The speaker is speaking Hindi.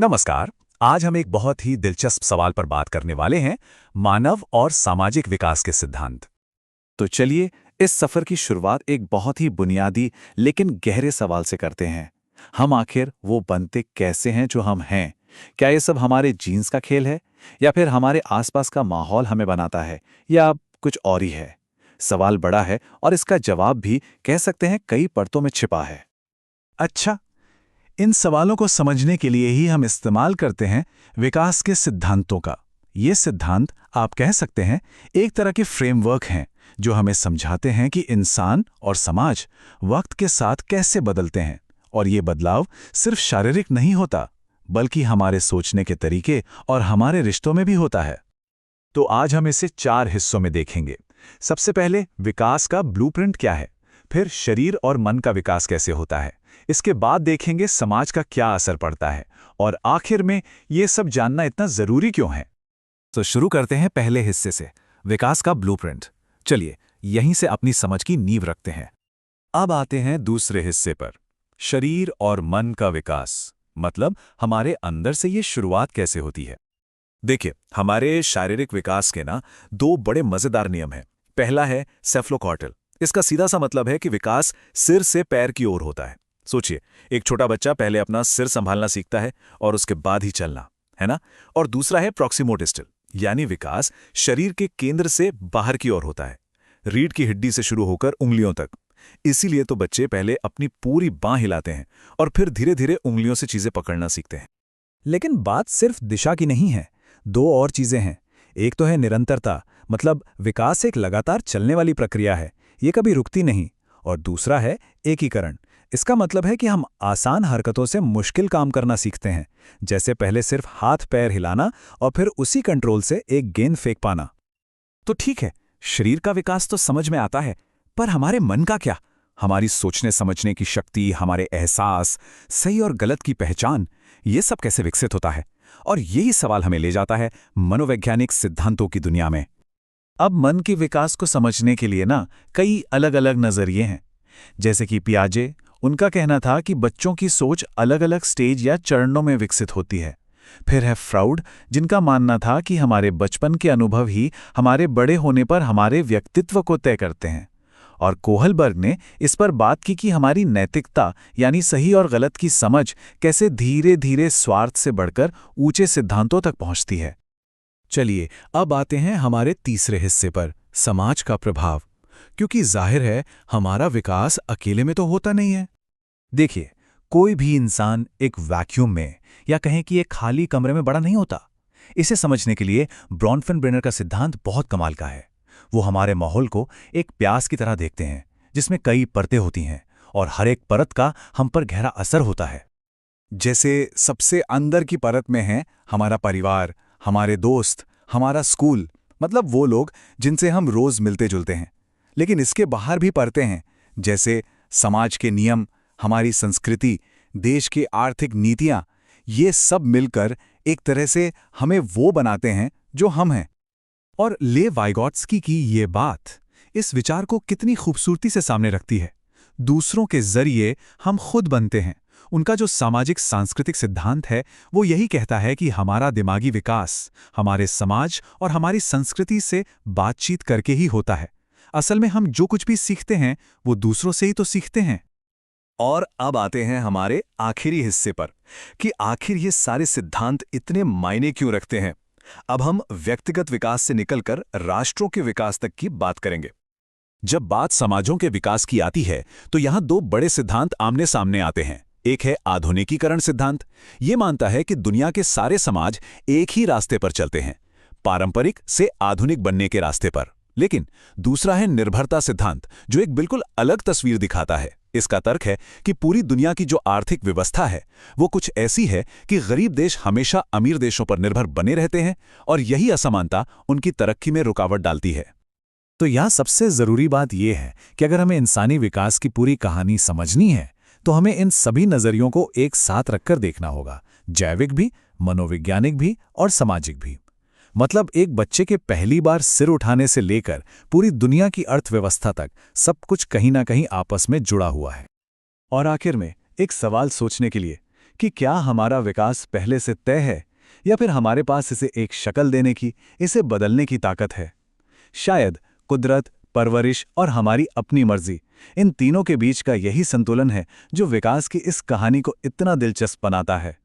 नमस्कार। आज हम एक बहुत ही दिलचस्प सवाल पर बात करने वाले हैं, मानव और सामाजिक विकास के सिद्धांत। तो चलिए इस सफर की शुरुआत एक बहुत ही बुनियादी लेकिन गहरे सवाल से करते हैं। हम आखिर वो बनते कैसे हैं जो हम हैं? क्या ये सब हमारे जीन्स का खेल है, या फिर हमारे आसपास का माहौल हमें बनाता है, या कुछ और ही है? सवाल बड़ा है और इसका जवाब भी कह सकते हैं कई परतों में छिपा है। अच्छा, इन सवालों को समझने के लिए ही हम इस्तेमाल करते हैं विकास के सिद्धांतों का। ये सिद्धांत आप कह सकते हैं एक तरह के फ्रेमवर्क हैं जो हमें समझाते हैं कि इंसान और समाज वक्त के साथ कैसे बदलते हैं, और ये बदलाव सिर्फ शारीरिक नहीं होता, बल्कि हमारे सोचने के तरीके और हमारे रिश्तों में भी होता है। तो आज हम इसे 4 हिस्सों में देखेंगे। सबसे पहले विकास का ब्लूप्रिंट क्या है, फिर शरीर और मन का विकास कैसे होता है, इसके बाद देखेंगे समाज का क्या असर पड़ता है, और आखिर में ये सब जानना इतना जरूरी क्यों है। तो शुरू करते हैं पहले हिस्से से, विकास का ब्लूप्रिंट। चलिए यहीं से अपनी समझ की नींव रखते हैं। अब आते हैं दूसरे हिस्से पर, शरीर और मन का विकास, मतलब हमारे अंदर से ये शुरुआत कैसे होती है। देखिए, हमारे शारीरिक विकास के ना 2 बड़े मजेदार नियम हैं। पहला है सेफ्लोकॉर्टिल। इसका सीधा सा मतलब है कि विकास सिर से पैर की ओर होता है। सोचिए, एक छोटा बच्चा पहले अपना सिर संभालना सीखता है और उसके बाद ही चलना, है ना? और दूसरा है प्रॉक्सिमोटिस्टिल, यानी विकास शरीर के केंद्र से बाहर की ओर होता है, रीढ़ की हड्डी से शुरू होकर उंगलियों तक। इसीलिए तो बच्चे पहले अपनी पूरी बांह हिलाते हैं और फिर धीरे धीरे उंगलियों से चीजें पकड़ना सीखते हैं। लेकिन बात सिर्फ दिशा की नहीं है, 2 और चीजें हैं। एक तो है निरंतरता, मतलब विकास एक लगातार चलने वाली प्रक्रिया है, ये कभी रुकती नहीं। और दूसरा है एकीकरण। इसका मतलब है कि हम आसान हरकतों से मुश्किल काम करना सीखते हैं, जैसे पहले सिर्फ हाथ पैर हिलाना और फिर उसी कंट्रोल से एक गेंद फेंक पाना। तो ठीक है, शरीर का विकास तो समझ में आता है, पर हमारे मन का क्या? हमारी सोचने समझने की शक्ति, हमारे एहसास, सही और गलत की पहचान, ये सब कैसे विकसित होता है? और यही सवाल हमें ले जाता है मनोवैज्ञानिक सिद्धांतों की दुनिया में। अब मन के विकास को समझने के लिए ना कई अलग अलग नजरिए हैं। जैसे कि पियाजे, उनका कहना था कि बच्चों की सोच अलग अलग स्टेज या चरणों में विकसित होती है। फिर है फ्राउड, जिनका मानना था कि हमारे बचपन के अनुभव ही हमारे बड़े होने पर हमारे व्यक्तित्व को तय करते हैं। और कोहलबर्ग ने इस पर बात की कि हमारी नैतिकता, यानी सही और गलत की समझ, कैसे धीरे धीरे स्वार्थ से बढ़कर ऊंचे सिद्धांतों तक पहुंचती है। चलिए अब आते हैं हमारे तीसरे हिस्से पर, समाज का प्रभाव। क्योंकि जाहिर है हमारा विकास अकेले में तो होता नहीं है। देखिए, कोई भी इंसान एक वैक्यूम में या कहें कि एक खाली कमरे में बड़ा नहीं होता। इसे समझने के लिए ब्रॉनफेन-ब्रेनर का सिद्धांत बहुत कमाल का है। वो हमारे माहौल को एक प्यास की तरह देखते हैं, जिसमें कई परतें होती हैं और हर एक परत का हम पर गहरा असर होता है। जैसे सबसे अंदर की परत में है हमारा परिवार, हमारे दोस्त, हमारा स्कूल, मतलब वो लोग जिनसे हम रोज मिलते जुलते हैं। लेकिन इसके बाहर भी परतें हैं, जैसे समाज के नियम, हमारी संस्कृति, देश की आर्थिक नीतियां। ये सब मिलकर एक तरह से हमें वो बनाते हैं जो हम हैं। और ले वाइगॉट्स्की की ये बात इस विचार को कितनी खूबसूरती से सामने रखती है। दूसरों के जरिए हम खुद बनते हैं। उनका जो सामाजिक सांस्कृतिक सिद्धांत है, वो यही कहता है कि हमारा दिमागी विकास हमारे समाज और हमारी संस्कृति से बातचीत करके ही होता है। असल में हम जो कुछ भी सीखते हैं वो दूसरों से ही तो सीखते हैं। और अब आते हैं हमारे आखिरी हिस्से पर, कि आखिर ये सारे सिद्धांत इतने मायने क्यों रखते हैं। अब हम व्यक्तिगत विकास से निकलकर राष्ट्रों के विकास तक की बात करेंगे। जब बात समाजों के विकास की आती है तो यहाँ 2 बड़े सिद्धांत आमने सामने आते हैं। एक है आधुनिकीकरण सिद्धांत। ये मानता है कि दुनिया के सारे समाज एक ही रास्ते पर चलते हैं, पारंपरिक से आधुनिक बनने के रास्ते पर। लेकिन दूसरा है निर्भरता सिद्धांत, जो एक बिल्कुल अलग तस्वीर दिखाता है। इसका तर्क है कि पूरी दुनिया की जो आर्थिक व्यवस्था है वो कुछ ऐसी है कि गरीब देश हमेशा अमीर देशों पर निर्भर बने रहते हैं, और यही असमानता उनकी तरक्की में रुकावट डालती है। तो यहाँ सबसे जरूरी बात यह है कि अगर हमें इंसानी विकास की पूरी कहानी समझनी है तो हमें इन सभी नजरियों को एक साथ रखकर देखना होगा, जैविक भी, मनोवैज्ञानिक भी और सामाजिक भी। मतलब एक बच्चे के पहली बार सिर उठाने से लेकर पूरी दुनिया की अर्थव्यवस्था तक सब कुछ कहीं ना कहीं आपस में जुड़ा हुआ है। और आखिर में एक सवाल सोचने के लिए, कि क्या हमारा विकास पहले से तय है या फिर हमारे पास इसे एक शक्ल देने की, इसे बदलने की ताकत है। शायद कुदरत, परवरिश और हमारी अपनी मर्जी, इन तीनों के बीच का यही संतुलन है जो विकास की इस कहानी को इतना दिलचस्प बनाता है।